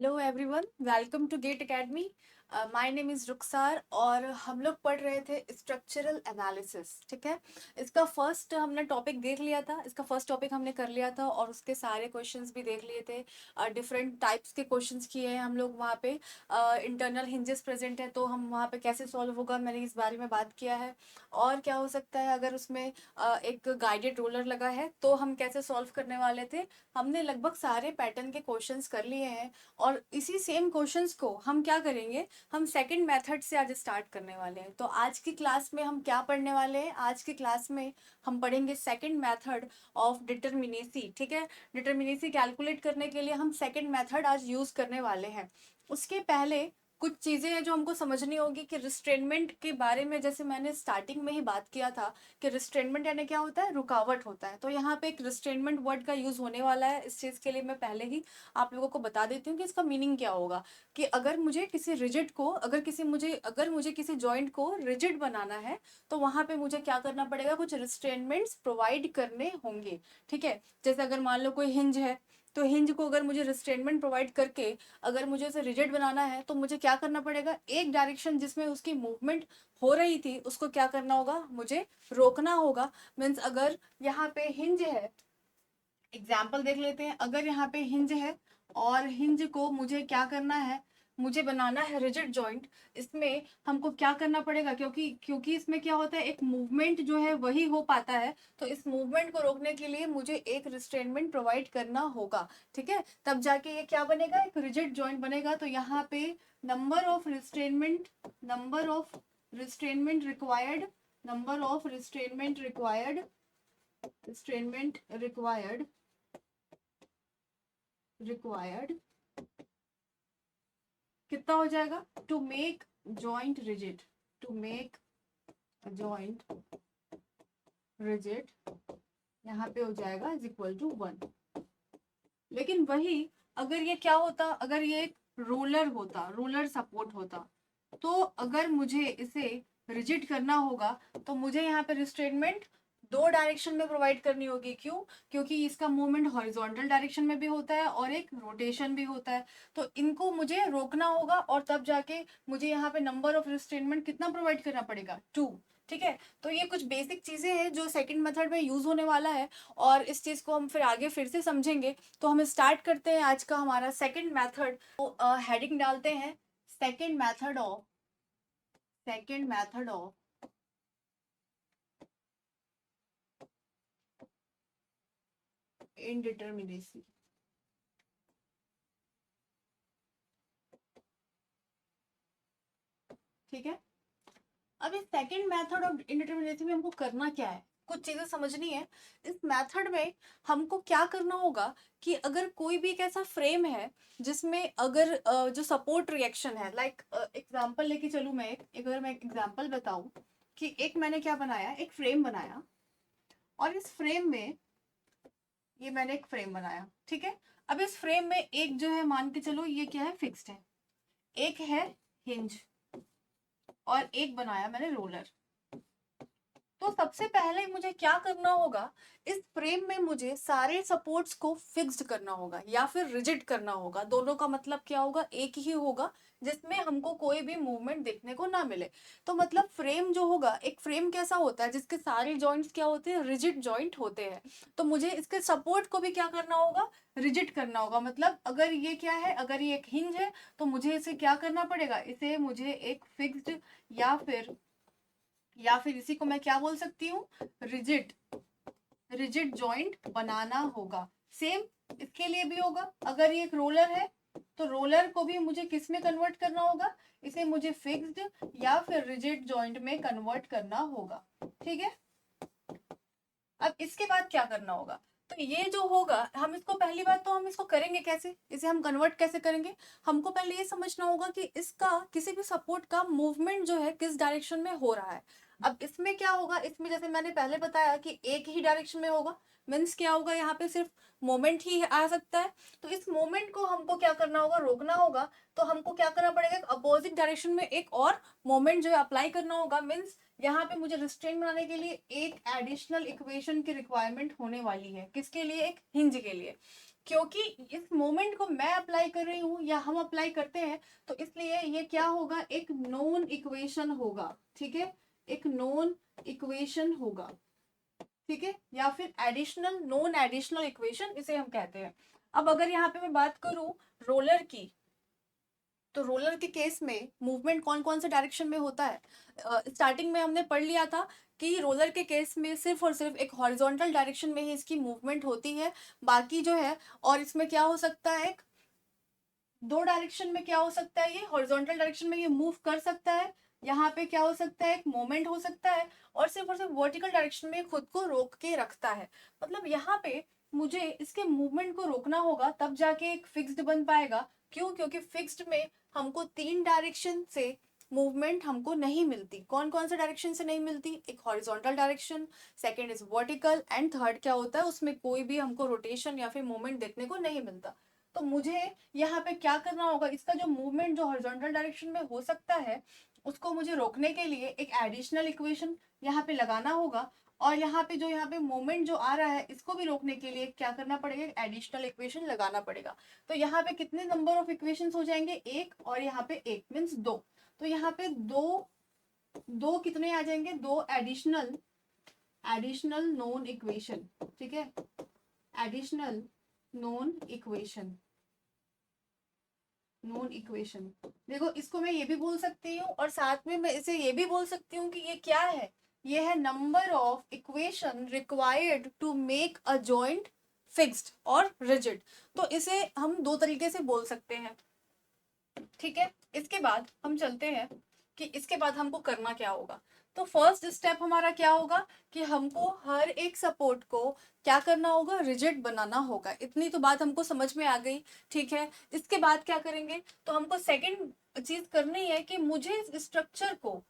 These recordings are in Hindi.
Hello everyone, welcome to GATE Academy. My name is Rukhsar और हम लोग पढ़ रहे थे स्ट्रक्चरल एनालिसिस। ठीक है, इसका फर्स्ट हमने टॉपिक देख लिया था, इसका फर्स्ट टॉपिक हमने कर लिया था और उसके सारे क्वेश्चंस भी देख लिए थे। डिफरेंट टाइप्स के क्वेश्चंस किए हैं हम लोग वहाँ पे। इंटरनल हिंजेस प्रेजेंट है तो हम वहाँ पे कैसे सॉल्व होगा मैंने इस बारे में बात किया है। और क्या हो सकता है अगर उसमें एक गाइडेड रोलर लगा है तो हम कैसे सॉल्व करने वाले थे। हमने लगभग सारे पैटर्न के क्वेश्चंस कर लिए हैं और इसी सेम क्वेश्चंस को हम क्या करेंगे, हम सेकंड मेथड से आज स्टार्ट करने वाले हैं। तो आज की क्लास में हम क्या पढ़ने वाले हैं, आज की क्लास में हम पढ़ेंगे सेकंड मेथड ऑफ डिटरमिनेसी। ठीक है, डिटरमिनेसी कैलकुलेट करने के लिए हम सेकंड मेथड आज यूज करने वाले हैं। उसके पहले कुछ चीज़ें हैं जो हमको समझनी होगी कि रिस्ट्रेनमेंट के बारे में। जैसे मैंने स्टार्टिंग में ही बात किया था कि रिस्ट्रेनमेंट यानी क्या होता है, रुकावट होता है। तो यहाँ पे एक रिस्ट्रेनमेंट वर्ड का यूज होने वाला है। इस चीज़ के लिए मैं पहले ही आप लोगों को बता देती हूँ कि इसका मीनिंग क्या होगा। कि अगर मुझे किसी रिजिड को अगर मुझे किसी जॉइंट को रिजिड बनाना है तो वहां पे मुझे क्या करना पड़ेगा, कुछ रिस्ट्रेनमेंट्स प्रोवाइड करने होंगे। ठीक है, जैसे अगर मान लो कोई हिंज है तो हिंज को अगर मुझे रिस्ट्रेनमेंट प्रोवाइड करके अगर मुझे उसे रिजिड बनाना है तो मुझे क्या करना पड़ेगा, एक डायरेक्शन जिसमें उसकी मूवमेंट हो रही थी उसको क्या करना होगा, मुझे रोकना होगा। मीन्स अगर यहाँ पे हिंज है, एग्जाम्पल देख लेते हैं। अगर यहाँ पे हिंज है और हिंज को मुझे क्या करना है, मुझे बनाना है रिजिड जॉइंट। इसमें हमको क्या करना पड़ेगा, क्योंकि क्योंकि इसमें क्या होता है, एक मूवमेंट जो है वही हो पाता है। तो इस मूवमेंट को रोकने के लिए मुझे एक रिस्ट्रेनमेंट प्रोवाइड करना होगा। ठीक है, तब जाके ये क्या बनेगा, एक रिजिड जॉइंट बनेगा। तो यहाँ पे number of restrainment required number of required कितना हो जाएगा, to make joint rigid, to make joint rigid यहाँ पे हो जाएगा इज इक्वल टू 1। लेकिन वही अगर ये क्या होता, अगर ये एक रोलर सपोर्ट होता, तो अगर मुझे इसे रिजिड करना होगा तो मुझे यहाँ पे रिस्ट्रेनमेंट दो डायरेक्शन में प्रोवाइड करनी होगी। क्यों, क्योंकि इसका मूवमेंट हॉरिजॉन्टल डायरेक्शन में भी होता है और एक रोटेशन भी होता है। तो इनको मुझे रोकना होगा और तब जाके मुझे यहाँ पे नंबर ऑफ रिस्ट्रेनमेंट कितना प्रोवाइड करना पड़ेगा, 2। ठीक है, तो ये कुछ बेसिक चीजें हैं जो सेकंड मेथड में यूज होने वाला है और इस चीज को हम फिर आगे फिर से समझेंगे। तो हम स्टार्ट करते हैं आज का हमारा सेकंड मेथड। तो हेडिंग डालते हैं, सेकंड मेथड ऑफ इनडिटरमिनेसी। ठीक है, अब इस सेकंड मेथड ऑफ इंडिटरमिनेसी में हमको करना क्या है, कुछ चीजें समझनी है। इस मेथड में हमको क्या करना होगा कि अगर कोई भी एक ऐसा फ्रेम है जिसमें अगर जो सपोर्ट रिएक्शन है, लाइक एग्जांपल लेके चलूं मैं, अगर मैं एक एग्जांपल बताऊं कि एक मैंने क्या बनाया, एक फ्रेम बनाया और इस फ्रेम में ये मैंने एक फ्रेम बनाया। ठीक है, अब इस फ्रेम में एक जो है, मान के चलो ये क्या है, फिक्स्ड है, एक है हिंज और एक बनाया मैंने रोलर। तो सबसे पहले मुझे क्या करना होगा, इस फ्रेम में मुझे सारे सपोर्ट्स को फिक्स्ड करना होगा या फिर रिजिड करना होगा। दोनों का मतलब क्या होगा, एक ही होगा, जिसमें हमको कोई भी मूवमेंट देखने को ना मिले। तो मतलब फ्रेम जो होगा, एक फ्रेम कैसा होता है जिसके सारे जॉइंट्स क्या होते हैं, रिजिड जॉइंट होते हैं। तो मुझे इसके सपोर्ट को भी क्या करना होगा, रिजिड करना होगा। मतलब अगर ये क्या है, अगर ये एक हिंज है तो मुझे इसे क्या करना पड़ेगा, इसे मुझे एक फिक्स्ड या फिर इसी को मैं क्या बोल सकती हूँ, रिजिड रिजिड जॉइंट बनाना होगा। सेम इसके लिए भी होगा, अगर ये एक रोलर है तो रोलर को भी मुझे किस में कन्वर्ट करना होगा, इसे मुझे फिक्स्ड या फिर रिजिड जॉइंट में कन्वर्ट करना होगा। ठीक है, अब इसके बाद क्या करना होगा, तो ये जो होगा, हम इसको पहली बात तो हम इसको करेंगे कैसे, इसे हम कन्वर्ट कैसे करेंगे। हमको पहले ये समझना होगा कि इसका किसी भी सपोर्ट का मूवमेंट जो है किस डायरेक्शन में हो रहा है। अब इसमें क्या होगा, इसमें जैसे मैंने पहले बताया कि एक ही डायरेक्शन में होगा। मीन्स क्या होगा, यहाँ पे सिर्फ मोमेंट ही आ सकता है। तो इस मोमेंट को हमको क्या करना होगा, रोकना होगा। तो हमको क्या करना पड़ेगा, अपोजिट डायरेक्शन में एक और मोमेंट जो है अप्लाई करना होगा। मीन्स यहाँ पे मुझे रिस्ट्रेन बनाने के लिए एक एडिशनल इक्वेशन की रिक्वायरमेंट होने वाली है, किसके लिए, एक हिंज के लिए। क्योंकि इस मोमेंट को मैं अप्लाई कर रही हूँ या हम अप्लाई करते हैं, तो इसलिए ये क्या होगा, एक नोन इक्वेशन होगा, ठीक है, एक नोन इक्वेशन होगा, ठीक है, या फिर एडिशनल, नॉन एडिशनल इक्वेशन इसे हम कहते हैं। अब अगर यहाँ पे मैं बात करूं रोलर की, तो रोलर के केस में मूवमेंट कौन कौन से डायरेक्शन में होता है। स्टार्टिंग में हमने पढ़ लिया था कि रोलर के केस में सिर्फ और सिर्फ एक हॉरिजॉन्टल डायरेक्शन में ही इसकी मूवमेंट होती है, बाकी जो है, और इसमें क्या हो सकता है, दो डायरेक्शन में क्या हो सकता है, ये हॉरिजॉन्टल डायरेक्शन में ये मूव कर सकता है, यहाँ पे क्या हो सकता है, एक मोमेंट हो सकता है, और सिर्फ वर्टिकल डायरेक्शन में खुद को रोक के रखता है। मतलब यहाँ पे मुझे इसके मूवमेंट को रोकना होगा, तब जाके एक फिक्स्ड बन पाएगा। क्यों? क्योंकि फिक्स्ड में हमको तीन डायरेक्शन से मूवमेंट हमको नहीं मिलती। कौन कौन से डायरेक्शन से नहीं मिलती? एक horizontal direction, second is vertical, and third क्या होता है, उसमें कोई भी हमको रोटेशन या फिर मूवमेंट देखने को नहीं मिलता। तो मुझे यहाँ पे क्या करना होगा, इसका जो मूवमेंट जो हॉरिजॉन्टल डायरेक्शन में हो सकता है उसको मुझे रोकने के लिए एक एडिशनल इक्वेशन यहाँ पे लगाना होगा, और यहाँ पे जो यहाँ पे मोमेंट जो आ रहा है इसको भी रोकने के लिए क्या करना पड़ेगा, एडिशनल इक्वेशन लगाना पड़ेगा। तो यहाँ पे कितने नंबर ऑफ इक्वेशंस हो जाएंगे, एक, और यहाँ पे एक मीन्स दो। तो यहाँ पे दो, दो कितने आ जाएंगे, दो एडिशनल, एडिशनल नोन इक्वेशन, ठीक है, additional known equation, known equation. देखो इसको मैं ये भी बोल सकती हूँ, और साथ में मैं इसे ये भी बोल सकती हूँ कि ये क्या है, ये है number of equation required to make a joint fixed और रिजिड। तो इसे हम दो तरीके से बोल सकते हैं, ठीक है। इसके बाद हम चलते हैं कि इसके बाद हमको करना क्या होगा। तो फर्स्ट स्टेप हमारा क्या होगा कि हमको हर एक सपोर्ट को क्या करना होगा, रिजिड बनाना होगा। इतनी तो बात हमको समझ में आ गई, ठीक है। इसके बाद क्या करेंगे, तो हमको सेकंड चीज करनी है कि मुझे इस स्ट्रक्चर को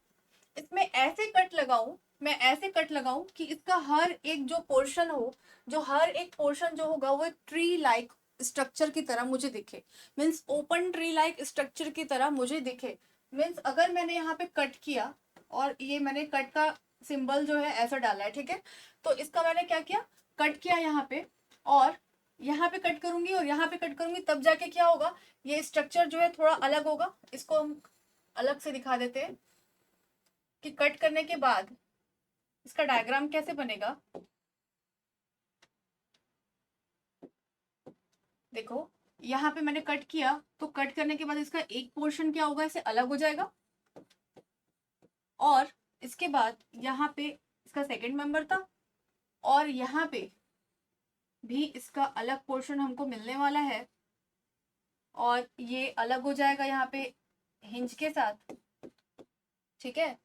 इसमें ऐसे कट लगाऊं, मैं ऐसे कट लगाऊं कि इसका हर एक जो पोर्शन हो, जो हर एक पोर्शन जो होगा वो एक ट्री लाइक स्ट्रक्चर की तरह मुझे दिखे, means open tree like structure की तरह मुझे दिखे। मीन्स अगर मैंने यहाँ पे कट किया, और ये मैंने कट का सिंबल जो है ऐसा डाला है, ठीक है, तो इसका मैंने क्या किया, कट किया यहाँ पे, और यहाँ पे कट करूंगी और यहाँ पे कट करूंगी, तब जाके क्या होगा, ये स्ट्रक्चर जो है थोड़ा अलग होगा। इसको हम अलग से दिखा देते हैं कि कट करने के बाद इसका डायग्राम कैसे बनेगा। देखो यहाँ पे मैंने कट किया, तो कट करने के बाद इसका एक पोर्शन क्या होगा, इसे अलग हो जाएगा, और इसके बाद यहाँ पे इसका सेकंड मेंबर था, और यहाँ पे भी इसका अलग पोर्शन हमको मिलने वाला है, और ये अलग हो जाएगा यहाँ पे हिंज के साथ, ठीक है।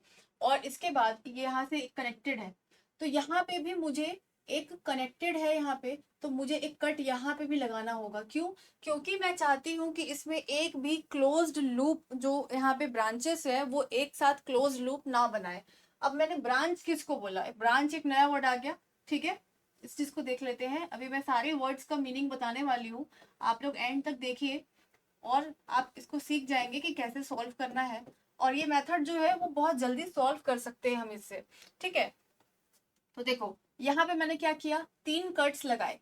और इसके बाद ये यहाँ से कनेक्टेड है, तो यहाँ पे भी मुझे एक कनेक्टेड है यहाँ पे, तो मुझे एक कट यहाँ पे भी लगाना होगा। क्यों? क्योंकि मैं चाहती हूँ कि इसमें एक भी क्लोज्ड लूप जो यहाँ पे ब्रांचेस है वो एक साथ क्लोज्ड लूप ना बनाए। अब मैंने ब्रांच किसको बोला है, ब्रांच एक नया वर्ड आ गया, ठीक है। इस चीज को देख लेते हैं, अभी मैं सारे वर्ड्स का मीनिंग बताने वाली हूँ, आप लोग एंड तक देखिए और आप इसको सीख जाएंगे कि कैसे सॉल्व करना है। और ये मेथड जो है वो बहुत जल्दी सॉल्व कर सकते हैं हम इससे, ठीक है। तो देखो यहाँ पे मैंने क्या किया, तीन कट्स लगाए।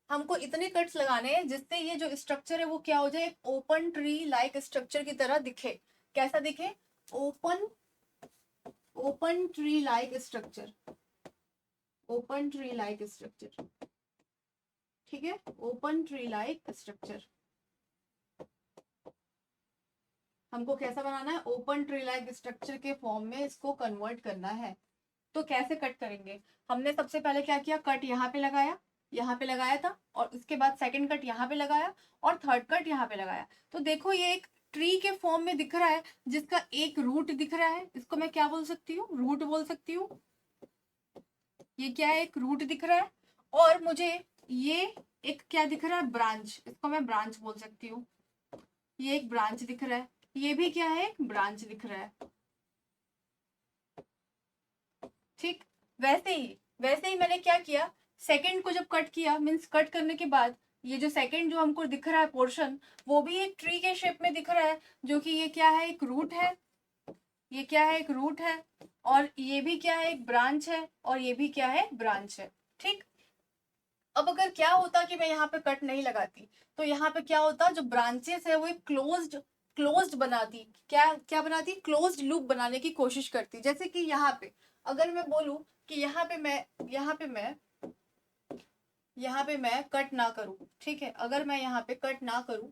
हमको इतने कट्स लगाने हैं जिससे ये जो स्ट्रक्चर है वो क्या हो जाए, ओपन ट्री लाइक स्ट्रक्चर की तरह दिखे। कैसा दिखे, open, open tree like structure, open tree like structure, ठीक है, ओपन ट्री लाइक स्ट्रक्चर। हमको कैसा बनाना है, ओपन ट्री लाइक स्ट्रक्चर के फॉर्म में इसको कन्वर्ट करना है। तो कैसे कट करेंगे, हमने सबसे पहले क्या किया, कट यहाँ पे लगाया, यहाँ पे लगाया था, और उसके बाद सेकंड कट यहाँ पे लगाया, और थर्ड कट यहाँ पे लगाया। तो देखो ये एक ट्री के फॉर्म में दिख रहा है, जिसका एक रूट दिख रहा है, इसको मैं क्या बोल सकती हूँ, रूट बोल सकती हूँ। ये क्या है, एक रूट दिख रहा है, और मुझे ये एक क्या दिख रहा है, ब्रांच, इसको मैं ब्रांच बोल सकती हूँ। ये एक ब्रांच दिख रहा है, ये भी क्या है, एक ब्रांच दिख रहा है, ठीक। वैसे ही मैंने क्या किया, सेकंड को जब कट किया, मीन्स कट करने के बाद ये जो सेकंड जो हमको दिख रहा है पोर्शन, वो भी एक ट्री के शेप में दिख रहा है, जो कि ये क्या है, एक रूट है, ये क्या है, एक रूट है, और ये भी क्या है, एक ब्रांच है, और ये भी क्या है, ब्रांच है, ठीक। अब अगर क्या होता कि मैं यहाँ पे कट नहीं लगाती, तो यहाँ पे क्या होता, जो ब्रांचेस है वो एक क्लोज्ड बनाती, क्या क्या बनाती, क्लोज्ड लूप बनाने की कोशिश करती। जैसे कि यहाँ पे अगर मैं बोलूं कि यहाँ पे मैं कट ना करूं, ठीक है, अगर मैं यहाँ पे कट ना करूं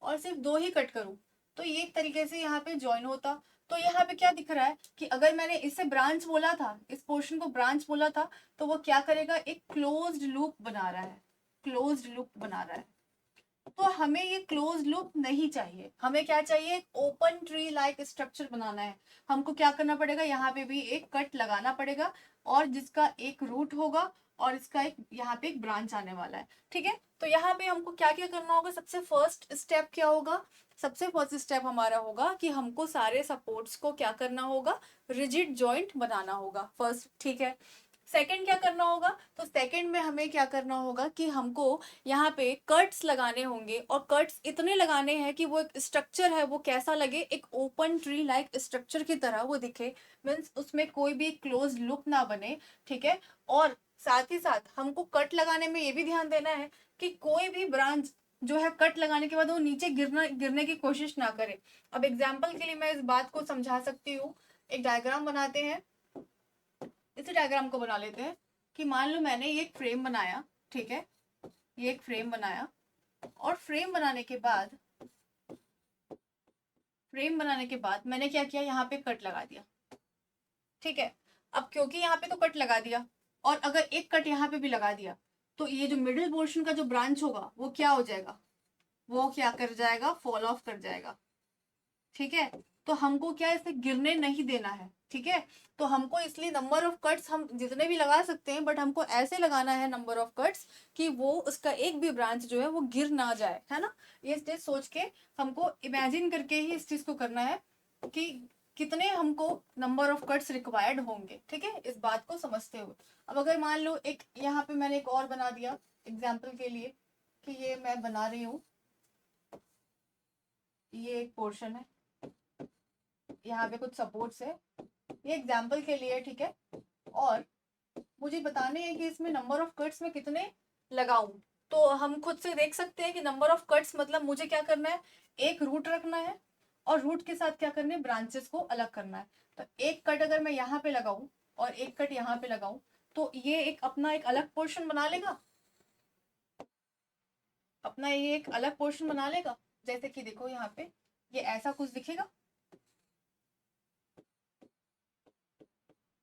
और सिर्फ 2 ही कट करूं, तो ये एक तरीके से यहाँ पे ज्वाइन होता। तो यहाँ पे क्या दिख रहा है कि अगर मैंने इसे ब्रांच बोला था, इस पोर्शन को ब्रांच बोला था, तो वो क्या करेगा, एक क्लोज्ड लूप बना रहा है, क्लोज्ड लूप बना रहा है। तो हमें ये क्लोज लूप नहीं चाहिए, हमें क्या चाहिए, एक ओपन ट्री लाइक स्ट्रक्चर बनाना है। हमको क्या करना पड़ेगा, यहाँ पे भी एक कट लगाना पड़ेगा, और जिसका एक रूट होगा और इसका एक यहाँ पे एक ब्रांच आने वाला है, ठीक है। तो यहाँ पे हमको क्या क्या करना होगा, सबसे फर्स्ट स्टेप क्या होगा, सबसे फर्स्ट स्टेप हमारा होगा कि हमको सारे सपोर्ट्स को क्या करना होगा, रिजिड जॉइंट बनाना होगा फर्स्ट, ठीक है। सेकंड क्या करना होगा, तो सेकंड में हमें क्या करना होगा कि हमको यहाँ पे कट्स लगाने होंगे, और कट्स इतने लगाने हैं कि वो एक स्ट्रक्चर है वो कैसा लगे, एक ओपन ट्री लाइक स्ट्रक्चर की तरह वो दिखे, मीन्स उसमें कोई भी क्लोज लूप ना बने, ठीक है। और साथ ही साथ हमको कट लगाने में ये भी ध्यान देना है कि कोई भी ब्रांच जो है कट लगाने के बाद वो नीचे गिरने की कोशिश ना करे। अब एग्जाम्पल के लिए मैं इस बात को समझा सकती हूँ, एक डायग्राम बनाते हैं, इसी डायग्राम को बना लेते हैं कि मान लो मैंने ये एक फ्रेम बनाया, ठीक है, ये एक फ्रेम बनाया, और फ्रेम बनाने के बाद मैंने क्या किया, यहाँ पे कट लगा दिया, ठीक है। अब क्योंकि यहाँ पे तो कट लगा दिया, और अगर एक कट यहाँ पे भी लगा दिया, तो ये जो मिडिल पोर्शन का जो ब्रांच होगा वो क्या हो जाएगा, वो क्या कर जाएगा, फॉल ऑफ कर जाएगा, ठीक है। तो हमको क्या इसे गिरने नहीं देना है, ठीक है। तो हमको इसलिए नंबर ऑफ कट्स हम जितने भी लगा सकते हैं, बट हमको ऐसे लगाना है नंबर ऑफ कट्स कि वो उसका एक भी ब्रांच जो है वो गिर ना जाए, है ना। ये चीज सोच के हमको इमेजिन करके ही इस चीज को करना है कि कितने हमको नंबर ऑफ कट्स रिक्वायर्ड होंगे, ठीक है, इस बात को समझते हुए। अब अगर मान लो एक यहाँ पे मैंने एक और बना दिया एग्जाम्पल के लिए, कि ये मैं बना रही हूँ, ये एक पोर्शन है, यहाँ पे कुछ सपोर्ट्स है, ये एग्जाम्पल के लिए, ठीक है। और मुझे बताने हैं कि इसमें नंबर ऑफ कट्स में कितने लगाऊं। तो हम खुद से देख सकते हैं कि नंबर ऑफ कट्स मतलब मुझे क्या करना है, एक रूट रखना है, और रूट के साथ क्या करना है, ब्रांचेस को अलग करना है। तो एक कट अगर मैं यहाँ पे लगाऊं और एक कट यहाँ पे लगाऊं, तो ये एक अपना एक अलग पोर्शन बना लेगा, अपना ये एक अलग पोर्शन बना लेगा। जैसे कि देखो यहाँ पे ये ऐसा कुछ दिखेगा,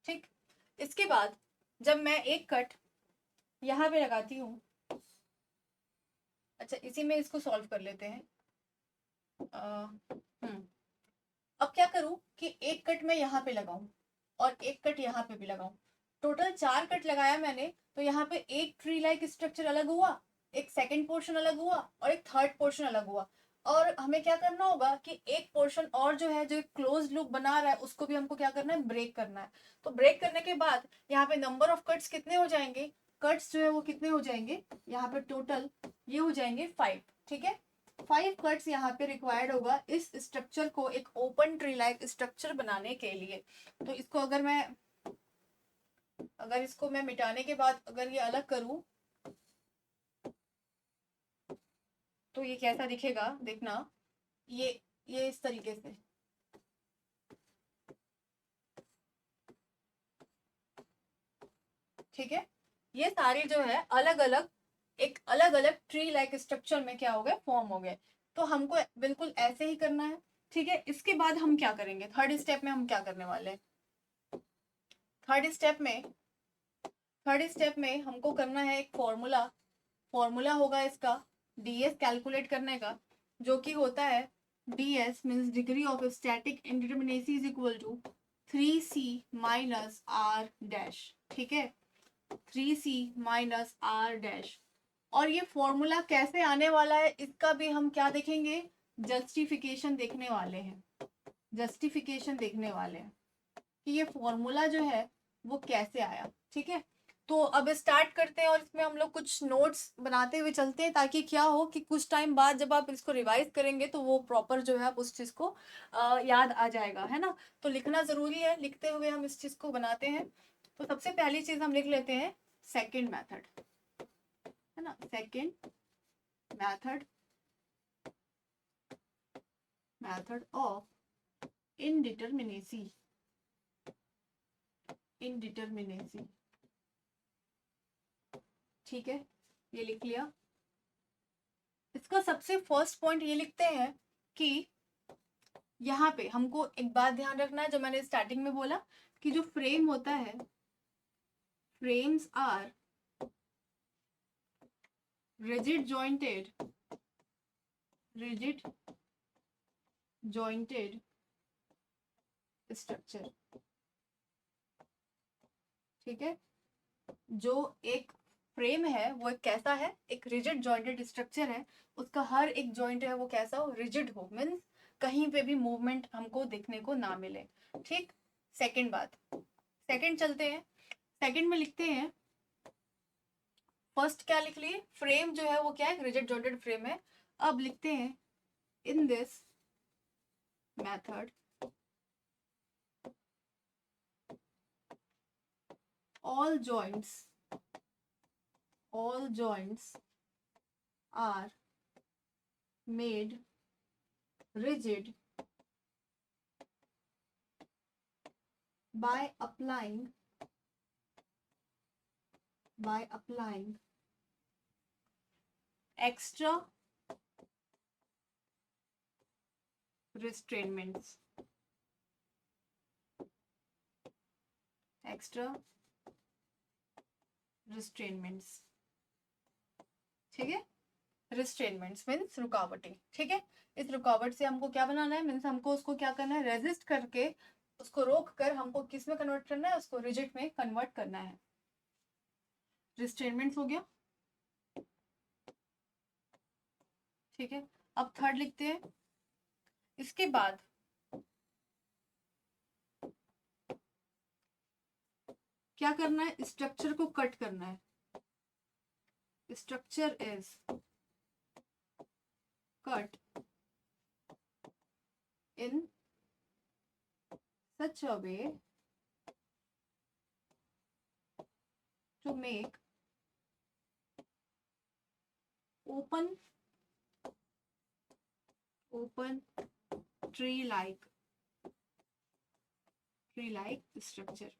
ठीक। इसके बाद जब मैं एक कट यहाँ पे लगाती हूँ, अच्छा इसी में इसको सॉल्व कर लेते हैं। अब क्या करूं कि एक कट मैं यहाँ पे लगाऊं और एक कट यहाँ पे भी लगाऊं, टोटल 4 कट लगाया मैंने। तो यहाँ पे एक ट्री लाइक स्ट्रक्चर अलग हुआ, एक सेकंड पोर्शन अलग हुआ, और एक थर्ड पोर्शन अलग हुआ। और हमें क्या करना होगा कि एक पोर्शन और जो है, जो एक क्लोज लूप बना रहा है, उसको भी हमको क्या करना है, ब्रेक करना है। तो ब्रेक करने के बाद यहाँ पे नंबर ऑफ कट्स कितने हो जाएंगे, कट्स जो है वो कितने हो जाएंगे, यहाँ पे टोटल ये हो जाएंगे 5, ठीक है। 5 कट्स यहाँ पे रिक्वायर्ड होगा इस स्ट्रक्चर को एक ओपन ट्री लाइक स्ट्रक्चर बनाने के लिए। तो इसको अगर इसको मैं मिटाने के बाद अगर ये अलग करूं, तो ये कैसा दिखेगा देखना, ये इस तरीके से, ठीक है। ये सारे जो है अलग अलग, एक अलग अलग ट्री लाइक स्ट्रक्चर में क्या हो गए, फॉर्म हो गए। तो हमको बिल्कुल ऐसे ही करना है, ठीक है। इसके बाद हम क्या करेंगे, थर्ड स्टेप में हम क्या करने वाले हैं, थर्ड स्टेप में हमको करना है एक फॉर्मूला होगा इसका, डीएस कैलकुलेट करने का, जो कि होता है DS means degree of static indeterminacy is equal to 3c minus R dash, ठीक है, 3c माइनस आर डैश। और ये फॉर्मूला कैसे आने वाला है, इसका भी हम क्या देखेंगे, जस्टिफिकेशन देखने वाले हैं, जस्टिफिकेशन देखने वाले हैं कि ये फॉर्मूला जो है वो कैसे आया, ठीक है। तो अब स्टार्ट करते हैं, और इसमें हम लोग कुछ नोट्स बनाते हुए चलते हैं, ताकि क्या हो कि कुछ टाइम बाद जब आप इसको रिवाइज करेंगे तो वो प्रॉपर जो है आप उस चीज को याद आ जाएगा, है ना। तो लिखना जरूरी है, लिखते हुए हम इस चीज को बनाते हैं। तो सबसे पहली चीज हम लिख लेते हैं सेकेंड मैथड, है ना। सेकेंड मेथड ऑफ इनडिटरमिनेसी, ठीक है, ये लिख लिया। इसका सबसे फर्स्ट पॉइंट ये लिखते हैं कि यहाँ पे हमको एक बात ध्यान रखना है, जो मैंने स्टार्टिंग में बोला कि जो फ्रेम होता है, frames are rigid jointed structure, ठीक है। जो एक फ्रेम है वो कैसा है, एक रिजिड जॉइंटेड स्ट्रक्चर है, उसका हर एक जॉइंट है वो कैसा हो, रिजिड हो, मीन्स कहीं पे भी मूवमेंट हमको देखने को ना मिले, ठीक। सेकंड बात, सेकंड चलते हैं, सेकंड में लिखते हैं, फर्स्ट क्या लिख लिए, फ्रेम जो है वो क्या है, रिजिड जॉइंटेड फ्रेम है। अब लिखते हैं in this method all joints are made rigid by applying extra restrainments, ठीक है। रिस्ट्रेनमेंट्स मीन्स रुकावटें, ठीक है। इस रुकावट से हमको क्या बनाना है, मीन्स हमको उसको क्या करना है, रेजिस्ट करके उसको रोक कर हमको किस में कन्वर्ट करना है, उसको रिजिड में कन्वर्ट करना है। रिस्ट्रेनमेंट्स हो गया, ठीक है। अब थर्ड लिखते हैं, इसके बाद क्या करना है, स्ट्रक्चर को कट करना है। Structure is cut in such a way to make open tree like structure।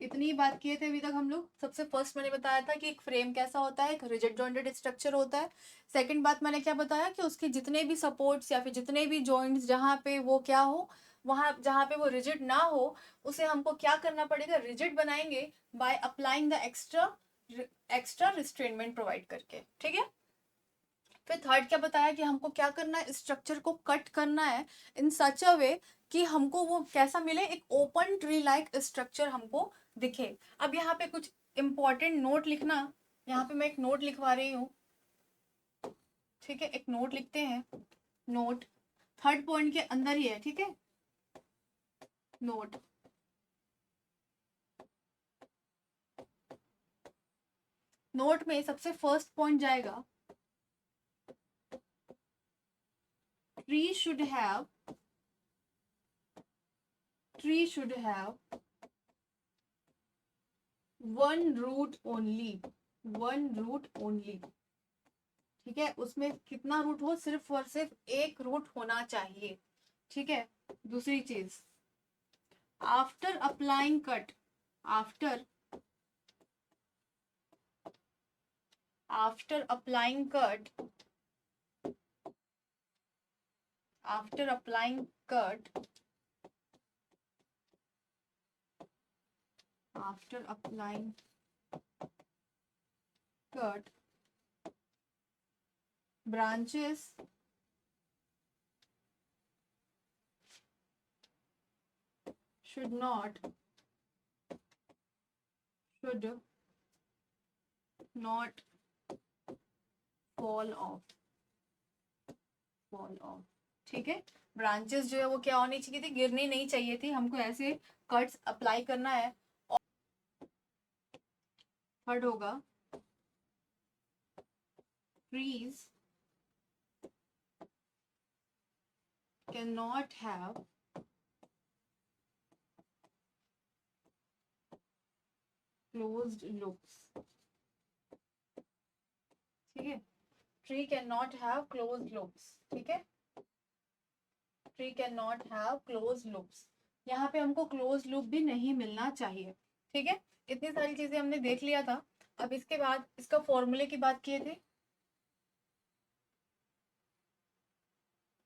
इतनी बात किए थे अभी तक हम लोग। सबसे फर्स्ट मैंने बताया था कि एक फ्रेम कैसा होता है, एक रिजिड जॉइंटेड स्ट्रक्चर होता है। सेकंड बात मैंने क्या बताया कि उसके जितने भी सपोर्ट्स या फिर जितने भी जॉइंट्स जहाँ पे वो क्या हो, वहाँ जहाँ पे वो रिजिड ना हो उसे हमको क्या करना पड़ेगा, रिजिड बनाएंगे by applying the extra restrainment provide करके, ठीक है। फिर थर्ड क्या बताया कि हमको क्या करना है, स्ट्रक्चर को कट करना है इन सच अ वे कि हमको वो कैसा मिले, एक ओपन ट्री लाइक स्ट्रक्चर हमको दिखे। अब यहाँ पे कुछ इंपॉर्टेंट नोट लिखना, यहाँ पे मैं एक नोट लिखवा रही हूँ, ठीक है। एक नोट लिखते हैं, नोट थर्ड पॉइंट के अंदर ही है, ठीक है। नोट में सबसे फर्स्ट पॉइंट जाएगा, tree should have one root only, ठीक है। उसमें कितना रूट हो, सिर्फ और सिर्फ एक रूट होना चाहिए, ठीक है। दूसरी चीज, after applying cut, after applying cut branches should not fall off, ठीक है। ब्रांचेस जो है वो क्या होनी चाहिए थी, गिरनी नहीं चाहिए थी, हमको ऐसे कट्स अप्लाई करना है। और थर्ड होगा, trees cannot have closed loops, ठीक है। Tree can not have closed loops, ठीक है, tree can not have closed loops. यहाँ पे हमको क्लोज लूप भी नहीं मिलना चाहिए, ठीक है। इतनी सारी चीजें हमने देख लिया था। अब इसके बाद इसका फॉर्मूले की बात किए थे,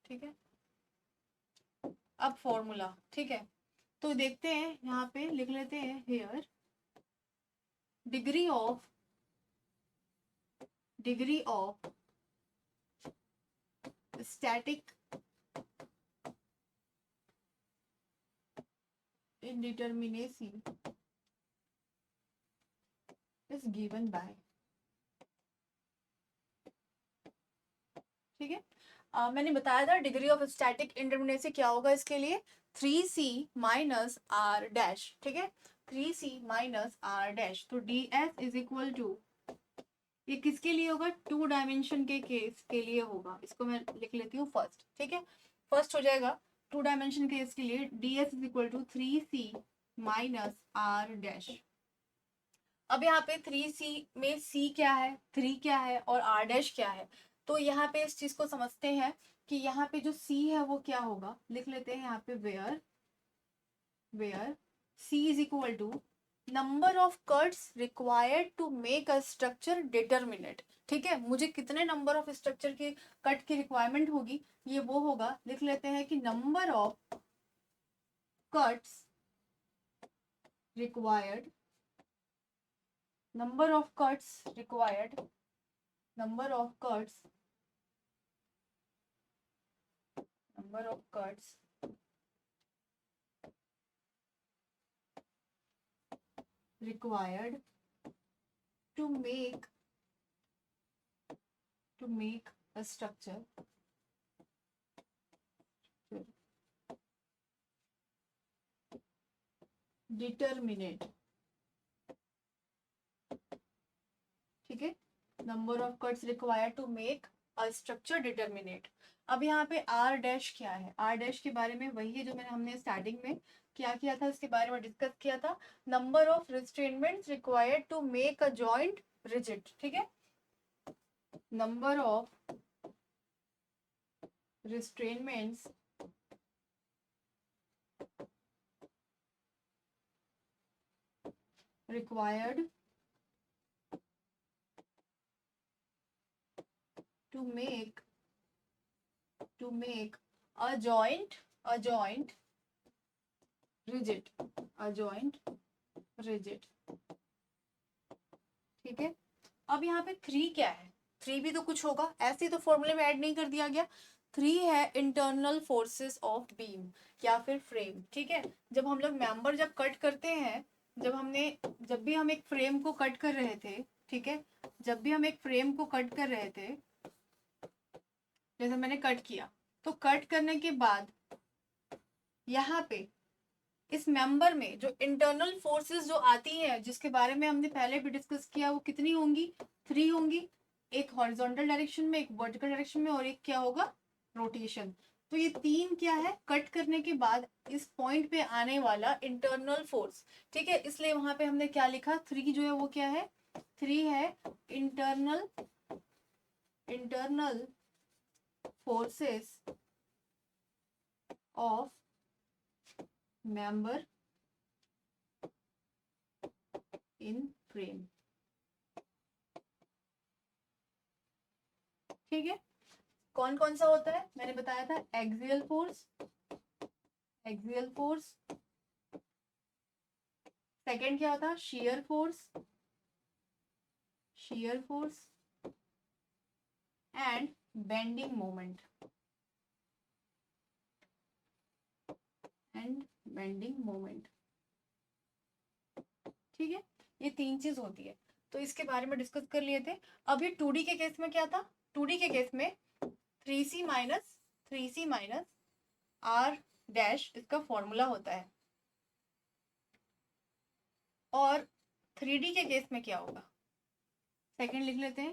ठीक है। अब फॉर्मूला, ठीक है, तो देखते हैं, यहाँ पे लिख लेते हैं, here degree of static indeterminacy is given by, ठीक है। मैंने बताया था डिग्री ऑफ स्टैटिक इंडिटरमिनेसी क्या होगा इसके लिए, 3c माइनस आर डैश, ठीक है, 3c माइनस आर डैश। तो ds इज इक्वल टू, ये किसके लिए होगा, 2 डायमेंशन के केस के लिए होगा, इसको मैं लिख लेती हूँ फर्स्ट, ठीक है। फर्स्ट हो जाएगा 2 डायमेंशन केस के लिए, ds is equal to 3c minus R dash. अब यहाँ पे 3c में c क्या है, 3 क्या है और r डैश क्या है, तो यहाँ पे इस चीज को समझते हैं कि यहाँ पे जो c है वो क्या होगा, लिख लेते हैं यहाँ पे where c is equal to number of cuts required to make a structure determinate, ठीक है। मुझे कितने नंबर ऑफ स्ट्रक्चर की कट की रिक्वायरमेंट होगी, ये वो होगा, लिख लेते हैं कि number of cuts required, number of cuts required, number of cuts required to make a structure determinate, ठीक है, number of cuts required to make a structure determinate. अब यहाँ पे आर डैश क्या है, आर डैश के बारे में वही है जो हमने स्टार्टिंग में क्या किया था, इसके बारे में डिस्कस किया था, number of restrainments required to make a joint rigid, ठीक है, number of restrainments required to make a joint rigid, ठीक है। अब यहाँ पे 3 क्या है, 3 भी तो कुछ होगा, ऐसे ही तो फॉर्मूले में ऐड नहीं कर दिया गया। 3 है इंटरनल फोर्सेस ऑफ बीम या फिर फ्रेम, ठीक है। जब हम लोग मेंबर जब कट करते हैं, जब भी हम एक फ्रेम को कट कर रहे थे, ठीक है, जब भी हम एक फ्रेम को कट कर रहे थे, जैसे मैंने कट किया, तो कट करने के बाद यहाँ पे इस मेंबर में जो इंटरनल फोर्सेस जो आती हैं, जिसके बारे में हमने पहले भी डिस्कस किया, वो कितनी होंगी, 3 होंगी, एक हॉरिजॉन्टल डायरेक्शन में, एक वर्टिकल डायरेक्शन में, और एक क्या होगा, रोटेशन। तो ये 3 क्या है, कट करने के बाद इस पॉइंट पे आने वाला इंटरनल फोर्स, ठीक है। इसलिए वहां पे हमने क्या लिखा, 3 जो है वो क्या है, 3 है internal forces of member in frame, ठीक है। कौन कौन सा होता है, मैंने बताया था, एक्सियल फोर्स, सेकंड क्या होता है, shear force and bending moment, ठीक है। ये 3 चीज होती है, तो इसके बारे में डिस्कस कर लिए थे। अब ये 2D के केस में क्या था, 2D के केस में 3c माइनस आर डैश इसका फॉर्मूला होता है, और 3D के केस में क्या होगा, सेकंड लिख लेते हैं,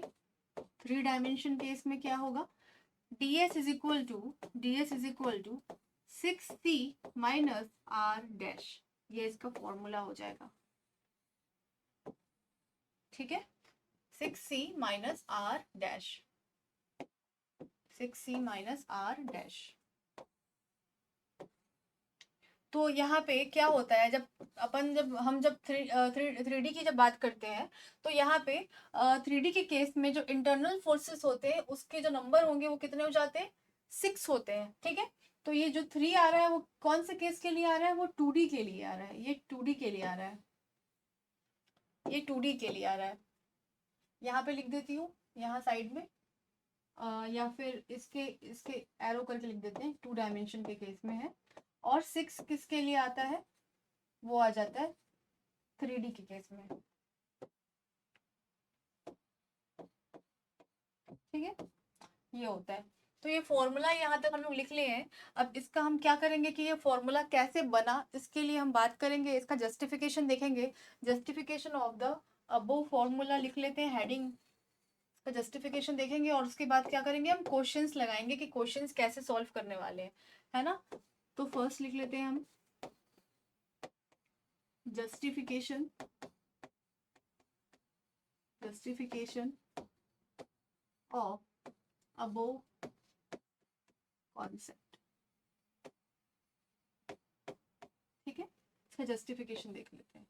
3 डायमेंशन केस में क्या होगा, ds is equal to 6c minus R dash, ये इसका फॉर्मूला हो जाएगा, ठीक है, 6c minus R dash, 6c minus R dash. तो यहाँ पे क्या होता है, जब हम थ्री डी की जब बात करते हैं, तो यहाँ पे थ्री डी के केस में जो इंटरनल फोर्सेस होते हैं उसके जो नंबर होंगे वो कितने हो जाते हैं, 6 होते हैं। ठीक है, तो ये जो 3 आ रहा है वो कौन से केस के लिए आ रहा है, वो 2D के लिए आ रहा है, ये 2D के लिए आ रहा है, ये 2D के लिए आ रहा है। यहाँ पे लिख देती हूँ, यहाँ साइड में, या फिर इसके इसके एरो करके लिख देते हैं, 2 डायमेंशन के केस में है। और 6 किसके लिए आता है, वो आ जाता है 3D के केस में। ठीक है, ये होता है। तो ये फॉर्मूला यहाँ तक हम लोग लिख लिए हैं। अब इसका हम क्या करेंगे कि ये फॉर्मूला कैसे बना, इसके लिए हम बात करेंगे, इसका जस्टिफिकेशन देखेंगे। Justification of the above formula लिख लेते हैं, हेडिंग का जस्टिफिकेशन देखेंगे, और उसके बाद क्या करेंगे, हम क्वेश्चंस लगाएंगे कि क्वेश्चंस कैसे सॉल्व करने वाले हैं, है ना। तो फर्स्ट लिख लेते हैं हम justification, justification of above concept. ठीक है, इसका जस्टिफिकेशन देख लेते हैं।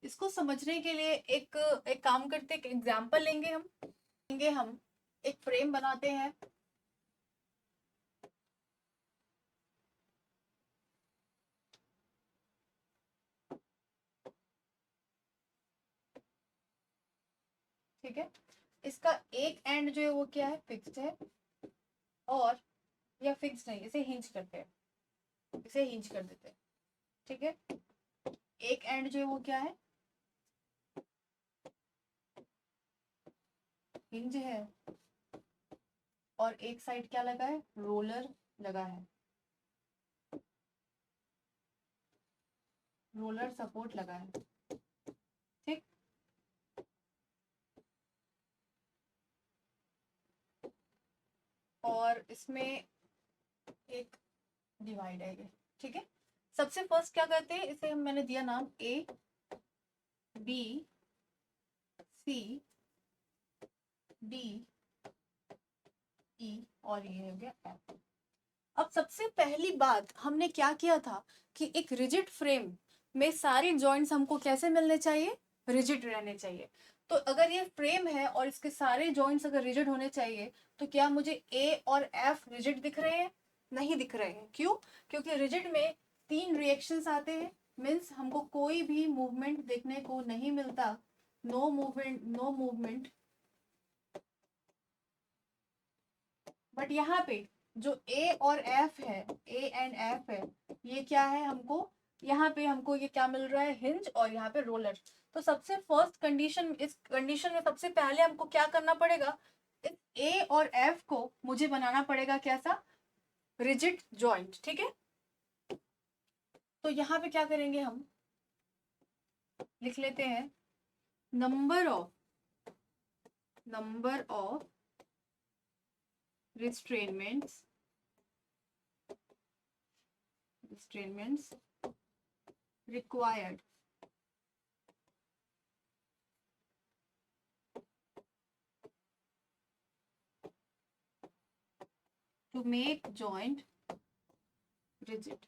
इसको समझने के लिए एक एक काम करते हैं, एक एग्जांपल लेंगे हम एक फ्रेम बनाते हैं। ठीक है, इसका एक एंड जो है वो क्या है, फिक्स्ड है, और या फिक्स नहीं, इसे हिंज करते हैं, इसे हिंज कर देते हैं। ठीक है, एक एंड जो है वो क्या है, हिंज है, और एक साइड क्या लगा है, रोलर लगा है, रोलर सपोर्ट लगा है। ठीक, और इसमें एक डिवाइड है ये। ठीक है, सबसे फर्स्ट क्या करते हैं, इसे मैंने दिया नाम A B C D E, और ये हो गया F। अब सबसे पहली बात हमने क्या किया था कि एक रिजिड फ्रेम में सारे जॉइंट्स हमको कैसे मिलने चाहिए, रिजिड रहने चाहिए। तो अगर ये फ्रेम है और इसके सारे जॉइंट्स अगर रिजिड होने चाहिए, तो क्या मुझे A और F रिजिड दिख रहे हैं, नहीं दिख रहे हैं। क्यों, क्योंकि रिजिड में 3 रिएक्शंस आते हैं, मीन्स हमको कोई भी मूवमेंट देखने को नहीं मिलता, no movement, no movement. But यहाँ पे जो A और F है, A एंड F है, ये क्या है, हमको यहाँ पे हमको ये क्या मिल रहा है, हिंज, और यहाँ पे रोलर। तो सबसे फर्स्ट कंडीशन, इस कंडीशन में सबसे पहले हमको क्या करना पड़ेगा, इस A और F को मुझे बनाना पड़ेगा कैसा, रिजिड जॉइंट। ठीक है, तो यहाँ पे क्या करेंगे, हम लिख लेते हैं number of restrainments required to make joint rigid।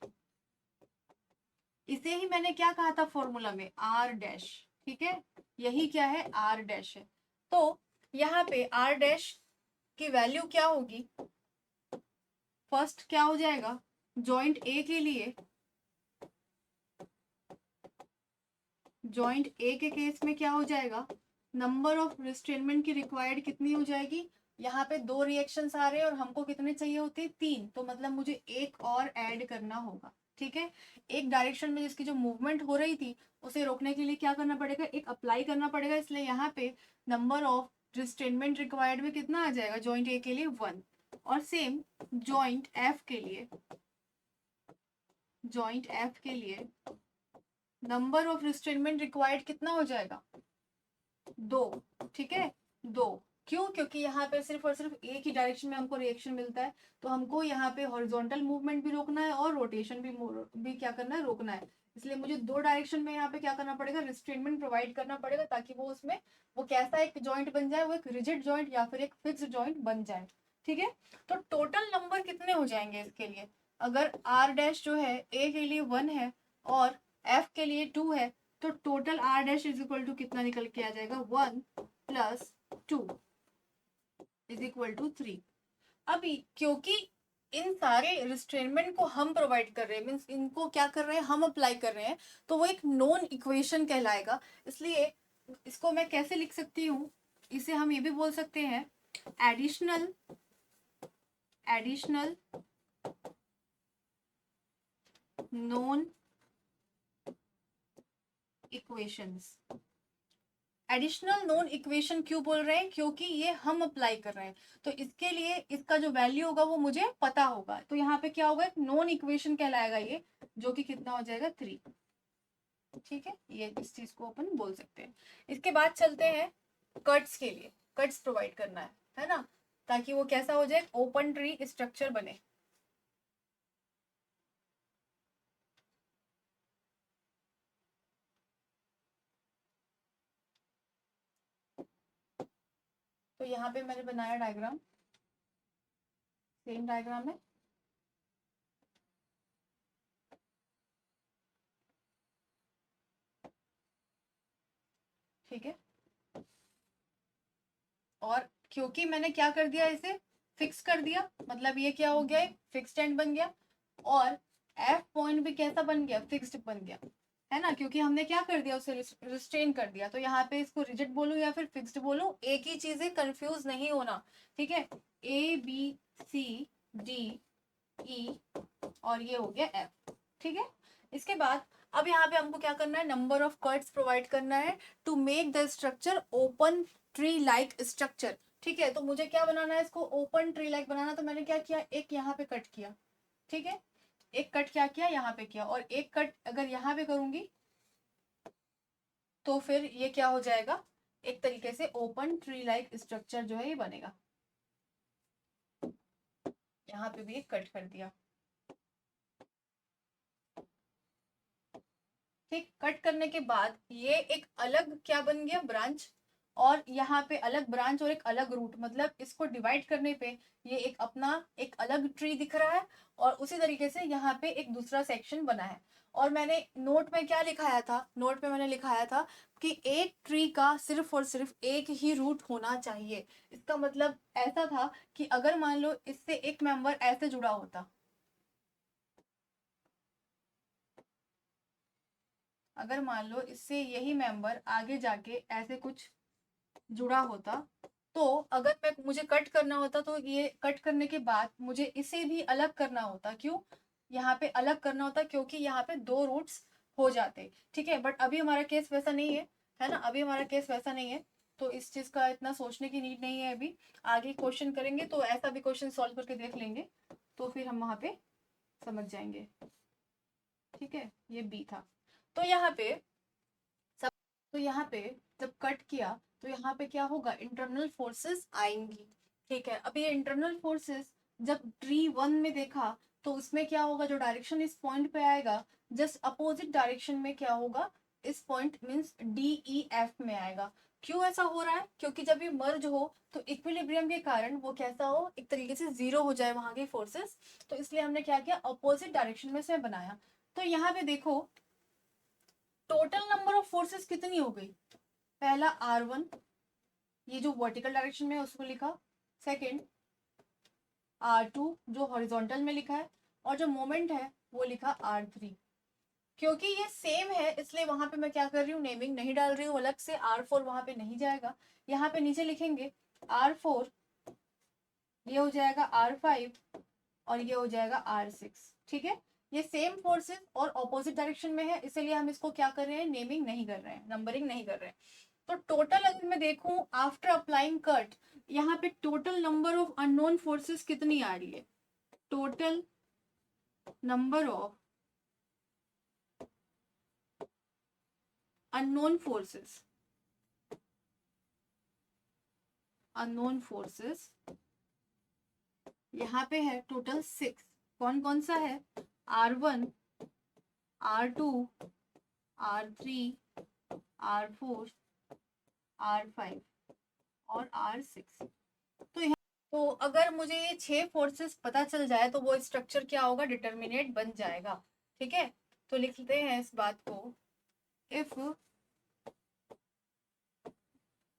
इसे ही मैंने क्या कहा था फॉर्मूला में, आर डैश। ठीक है, यही क्या है, आर डैश है। तो यहाँ पे आर डैश की वैल्यू क्या होगी, फर्स्ट क्या हो जाएगा, जॉइंट ए के लिए, जॉइंट ए के केस में क्या हो जाएगा, नंबर ऑफ रिस्ट्रेनमेंट की रिक्वायर्ड कितनी हो जाएगी, यहाँ पे 2 रिएक्शंस आ रहे हैं और हमको कितने चाहिए होते हैं, 3, तो मतलब मुझे एक और ऐड करना होगा। ठीक है, एक डायरेक्शन में जिसकी जो मूवमेंट हो रही थी उसे रोकने के लिए क्या करना पड़ेगा, एक अप्लाई करना पड़ेगा, इसलिए यहाँ पे नंबर ऑफ रिस्ट्रेनमेंट रिक्वायर्ड में कितना आ जाएगा, जॉइंट ए के लिए 1, और सेम जॉइंट एफ के लिए, जॉइंट एफ के लिए नंबर ऑफ रिस्ट्रेनमेंट रिक्वायर्ड कितना हो जाएगा, 2। ठीक है, 2। क्यों, क्योंकि यहाँ पे सिर्फ और सिर्फ एक ही डायरेक्शन में हमको रिएक्शन मिलता है, तो हमको यहाँ पे हॉरिजॉन्टल मूवमेंट भी रोकना है और रोटेशन भी क्या करना है, रोकना है। इसलिए मुझे दो डायरेक्शन में यहाँ पे क्या करना पड़ेगा, रिस्ट्रेनमेंट प्रोवाइड करना पड़ेगा, ताकि वो उसमें वो कैसा एक जॉइंट बन जाए, वो एक रिजिड जॉइंट या फिर एक फिक्स्ड जॉइंट बन जाए। ठीक है, तो टोटल नंबर कितने हो जाएंगे इसके लिए, अगर आर डैश जो है ए के लिए 1 है और एफ के लिए 2 है, तो total R dash is equal to कितना निकल के आ जाएगा, 1 प्लस 2 इज इक्वल टू 3। अभी क्योंकि इन सारे रिस्ट्रेनमेंट को हम प्रोवाइड कर रहे हैं, मीन्स इनको क्या कर रहे हैं, हम अप्लाई कर रहे हैं, तो वो एक नॉन इक्वेशन कहलाएगा। इसलिए इसको मैं कैसे लिख सकती हूँ, इसे हम ये भी बोल सकते हैं additional additional non equations. Additional non equation क्यों बोल रहे हैं, क्योंकि ये हम अप्लाई कर रहे हैं, तो इसके लिए इसका जो वैल्यू होगा वो मुझे पता होगा, तो यहाँ पे क्या होगा, एक नॉन इक्वेशन कहलाएगा ये, जो कि कितना हो जाएगा 3। ठीक है, ये इस चीज को अपन बोल सकते हैं। इसके बाद चलते हैं कट्स के लिए, कट्स प्रोवाइड करना है ना, ताकि वो कैसा हो जाए, ओपन ट्री स्ट्रक्चर बने। तो यहाँ पे मैंने बनाया डायग्राम, सेम डायग्राम है। ठीक है, और क्योंकि मैंने क्या कर दिया, इसे फिक्स कर दिया, मतलब ये क्या हो गया, फिक्स्ड एंड बन गया, और एफ पॉइंट भी कैसा बन गया, फिक्स्ड बन गया, है ना, क्योंकि हमने क्या कर दिया, उसे रिस्ट्रेन कर दिया। तो यहाँ पे इसको रिजिड बोलूं या फिर फिक्स्ड बोलूं, एक ही चीज है, कंफ्यूज नहीं होना। ठीक है, A B C D E और ये हो गया एफ। ठीक है, इसके बाद अब यहाँ पे हमको क्या करना है, नंबर ऑफ कट्स प्रोवाइड करना है to make the structure open tree like structure. ठीक है, तो मुझे क्या बनाना है, इसको ओपन ट्री लाइक बनाना, तो मैंने क्या किया, एक यहाँ पे कट किया। ठीक है, एक कट क्या किया, यहाँ पे किया, और एक कट अगर यहाँ पे करूंगी तो फिर ये क्या हो जाएगा, एक तरीके से ओपन ट्री लाइक स्ट्रक्चर जो है ये बनेगा। यहाँ पे भी एक कट कर दिया। ठीक, कट करने के बाद ये एक अलग क्या बन गया, ब्रांच, और यहाँ पे अलग ब्रांच और एक अलग रूट, मतलब इसको डिवाइड करने पे ये एक अपना एक अलग ट्री दिख रहा है, और उसी तरीके से यहाँ पे एक दूसरा सेक्शन बना है। और मैंने नोट में क्या लिखाया था, नोट में मैंने लिखाया था कि एक ट्री का सिर्फ और सिर्फ एक ही रूट होना चाहिए। इसका मतलब ऐसा था कि अगर मान लो इससे एक मेंबर ऐसे जुड़ा होता, अगर मान लो इससे यही मेंबर आगे जाके ऐसे कुछ जुड़ा होता, तो अगर मैं मुझे कट करना होता, तो ये कट करने के बाद मुझे इसे भी अलग करना होता। क्यों यहाँ पे अलग करना होता, क्योंकि यहाँ पे दो रूट्स हो जाते। ठीक है, बट अभी हमारा केस वैसा नहीं है ना, अभी हमारा केस वैसा नहीं है, तो इस चीज का इतना सोचने की नीड नहीं है। अभी आगे क्वेश्चन करेंगे तो ऐसा भी क्वेश्चन सॉल्व करके देख लेंगे, तो फिर हम वहां पे समझ जाएंगे। ठीक है, ये बी था। तो यहाँ पे सब, तो यहाँ पे जब कट किया तो यहाँ पे क्या होगा, इंटरनल फोर्सेस आएंगी। ठीक है, अब ये इंटरनल फोर्सेस जब ट्री 1 में देखा, तो उसमें क्या होगा, जो डायरेक्शन इस पॉइंट पे आएगा, जस्ट अपोजिट डायरेक्शन में क्या होगा, इस point means D E F में आएगा। क्यों ऐसा हो रहा है, क्योंकि जब ये मर्ज हो तो इक्विलिब्रियम के कारण वो कैसा हो, एक तरीके से जीरो हो जाए वहां की फोर्सेस, तो इसलिए हमने क्या किया, अपोजिट डायरेक्शन में से बनाया। तो यहाँ पे देखो टोटल नंबर ऑफ फोर्सेस कितनी हो गई, पहला R1, ये जो वर्टिकल डायरेक्शन में है उसको लिखा, सेकंड R2 जो हॉरिजॉन्टल में लिखा है, और जो मोमेंट है वो लिखा R3। क्योंकि ये सेम है इसलिए वहां पे मैं क्या कर रही हूँ, नेमिंग नहीं डाल रही हूँ अलग से, R4 वहां पे नहीं जाएगा, यहाँ पे नीचे लिखेंगे R4, ये हो जाएगा R5, और ये हो जाएगा R6। ठीक है, ये सेम फोर्सेस और ऑपोजिट डायरेक्शन में है, इसलिए हम इसको क्या कर रहे हैं, नेमिंग नहीं कर रहे हैं, नंबरिंग नहीं कर रहे हैं। तो टोटल अगर मैं देखूं आफ्टर अप्लाइंग कट, यहाँ पे total number of unknown forces कितनी आ रही है, total number of unknown forces, unknown forces यहाँ पे है टोटल 6। कौन कौन सा है, R1, R2, R3, R4, R5 और R6। तो अगर मुझे ये 6 फोर्सेस पता चल जाए तो वो स्ट्रक्चर क्या होगा, डिटर्मिनेट बन जाएगा। ठीक है, तो लिखते हैं इस बात को,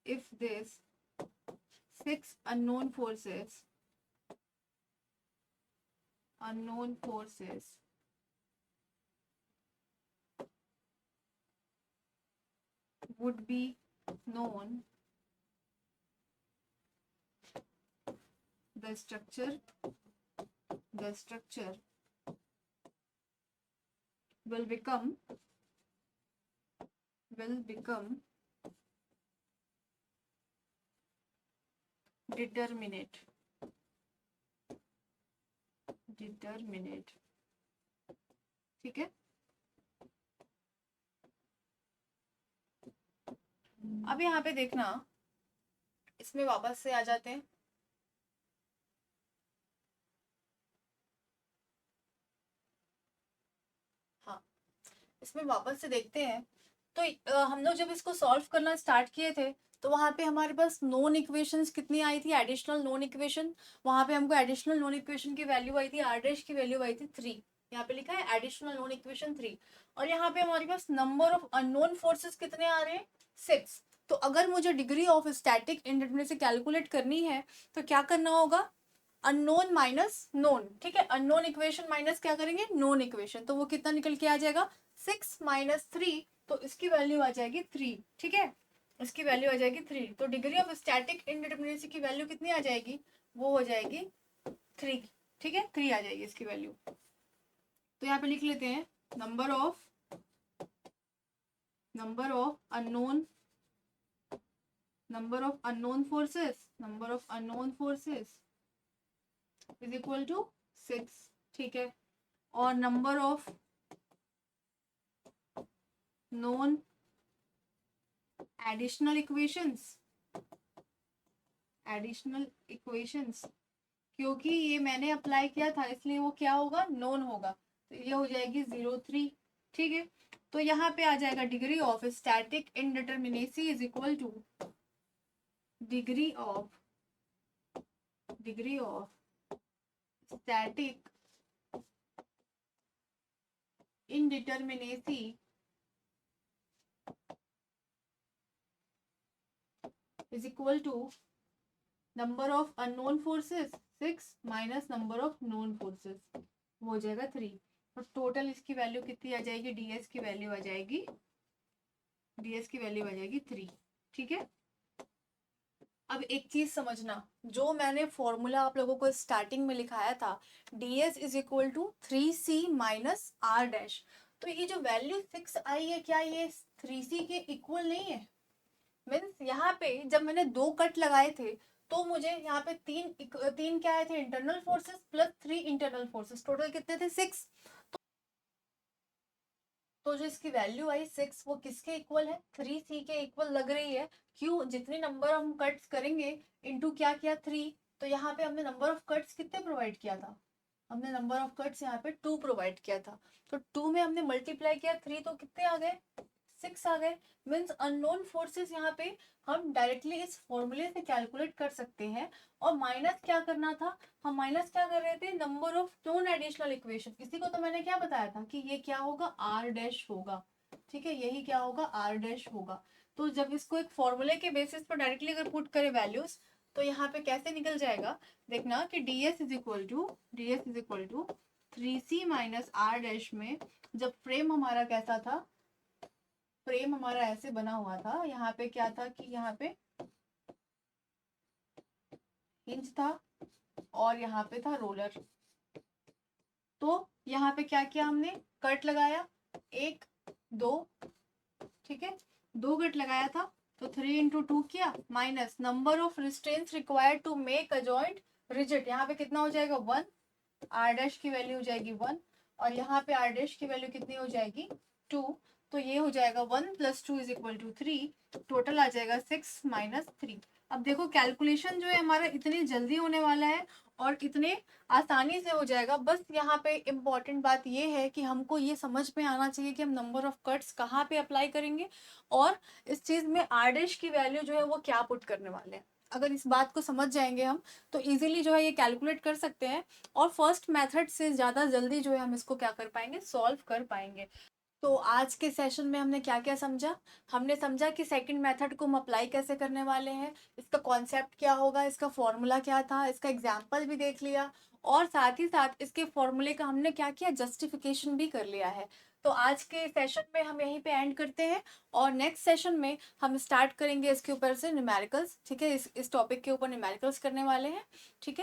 if this 6 unknown forces would be known, the structure will become determinate. ठीक है, अब यहाँ पे देखना, इसमें वापस से आ जाते हैं। हाँ, इसमें वापस से देखते हैं। तो हम लोग जब इसको सॉल्व करना स्टार्ट किए थे तो वहाँ पे हमारे पास नॉन इक्वेशंस कितनी आई थी, एडिशनल नॉन इक्वेशन। वहाँ पे हमको एडिशनल नॉन इक्वेशन की वैल्यू आई थी, आर डैश की वैल्यू आई थी 3। यहाँ पे लिखा है एडिशनल नॉन इक्वेशन 3। और यहाँ पे हमारे पास नंबर ऑफ अननोन फोर्सेस कितने आ रहे हैं, 6। तो अगर मुझे degree of static indeterminacy calculate करनी है तो क्या करना होगा, अननोन माइनस नोन। ठीक है, अननोन इक्वेशन माइनस क्या करेंगे, नोन इक्वेशन। तो वो कितना निकल के आ जाएगा, 6 माइनस 3, तो इसकी वैल्यू आ जाएगी 3। ठीक है, इसकी वैल्यू आ जाएगी 3। तो डिग्री ऑफ स्टैटिक इंडिटरमिनेसी की वैल्यू कितनी आ जाएगी, वो हो जाएगी 3। ठीक है, 3 आ जाएगी इसकी वैल्यू। तो यहाँ पे लिख लेते हैं, number of unknown forces is equal to 6। ठीक है, और number of non additional equations, क्योंकि ये मैंने अप्लाई किया था इसलिए वो क्या होगा, नॉन होगा। तो ये हो जाएगी 0.3। ठीक है, तो यहाँ पे आ जाएगा degree of static इनडिटरमिनेसी is equal two degree of static indeterminacy is equal to number of unknown forces 6 minus number of known forces, वो हो जाएगा 3। तो टोटल इसकी वैल्यू कितनी आ जाएगी, ds की वैल्यू आ जाएगी 3। ठीक है, अब एक चीज समझना, जो मैंने फॉर्मूला आप लोगों को स्टार्टिंग में लिखाया था, ds is equal to 3c minus R dash. तो ये जो वैल्यू 6 आई है, क्या ये 3c के इक्वल नहीं है। मीन्स यहाँ पे जब मैंने 2 कट लगाए थे तो मुझे यहाँ पे तीन क्या आए थे, internal forces plus 3 internal forces, total कितने थे, 6। तो जो इसकी वैल्यू आई 6 वो किसके इक्वल है, 3c के इक्वल लग रही है। क्यों, जितने नंबर हम कट्स करेंगे इनटू क्या किया 3। तो यहाँ पे हमने नंबर ऑफ कट्स कितने प्रोवाइड किया था, हमने नंबर ऑफ कट्स यहाँ पे 2 प्रोवाइड किया था। तो 2 में हमने मल्टीप्लाई किया 3, तो कितने आ गए, 6 आ गए। मीन्स अननोन फोर्सेस यहाँ पे हम डायरेक्टली इस फॉर्मूले से कैलकुलेट कर सकते हैं। और माइनस क्या करना था, हम माइनस क्या कर रहे थे, number of non additional equation. इसी को तो मैंने क्या बताया था कि ये क्या होगा, आर डैश होगा। ठीक है, यही क्या होगा, आर डैश होगा। तो जब इसको एक फॉर्मूले के बेसिस पर डायरेक्टली अगर पुट करें वैल्यूज, तो यहाँ पे कैसे निकल जाएगा, देखना कि ds is equal to 3c minus R dash में जब फ्रेम हमारा कैसा था, फ्रेम हमारा ऐसे बना हुआ था, यहाँ पे क्या था कि यहाँ पे हिंज था और यहाँ पे था रोलर। तो यहाँ पे क्या किया हमने, कट लगाया 1 2, ठीक है, 2 कट लगाया था। तो 3 इंटू 2 किया minus number of restraints required to make a joint rigid, यहाँ पे कितना हो जाएगा 1, आर डैश की वैल्यू हो जाएगी 1, और यहाँ पे आर डैश की वैल्यू कितनी हो जाएगी 2। तो ये हो जाएगा 1 + 2 = 3, टोटल आ जाएगा 6 - 3। अब देखो कैलकुलेशन जो है हमारा इतनी जल्दी होने वाला है और कितने आसानी से हो जाएगा। बस यहाँ पे इम्पॉर्टेंट बात ये है कि हमको ये समझ में आना चाहिए कि हम नंबर ऑफ कट्स कहाँ पे अप्लाई करेंगे और इस चीज़ में आर डैश की वैल्यू जो है वो क्या पुट करने वाले हैं। अगर इस बात को समझ जाएंगे हम तो इजीली जो है ये कैलकुलेट कर सकते हैं और फर्स्ट मेथड से ज़्यादा जल्दी जो है हम इसको क्या कर पाएंगे, सॉल्व कर पाएंगे। तो आज के सेशन में हमने क्या क्या समझा? हमने समझा कि सेकंड मेथड को हम अप्लाई कैसे करने वाले हैं, इसका कॉन्सेप्ट क्या होगा, इसका फॉर्मूला क्या था, इसका एग्जाम्पल भी देख लिया और साथ ही साथ इसके फॉर्मूले का हमने क्या किया, जस्टिफिकेशन भी कर लिया है। तो आज के सेशन में हम यहीं पे एंड करते हैं और नेक्स्ट सेशन में हम स्टार्ट करेंगे इसके ऊपर से न्यूमेरिकल्स। ठीक है, इस टॉपिक के ऊपर न्यूमेरिकल्स करने वाले हैं। ठीक है।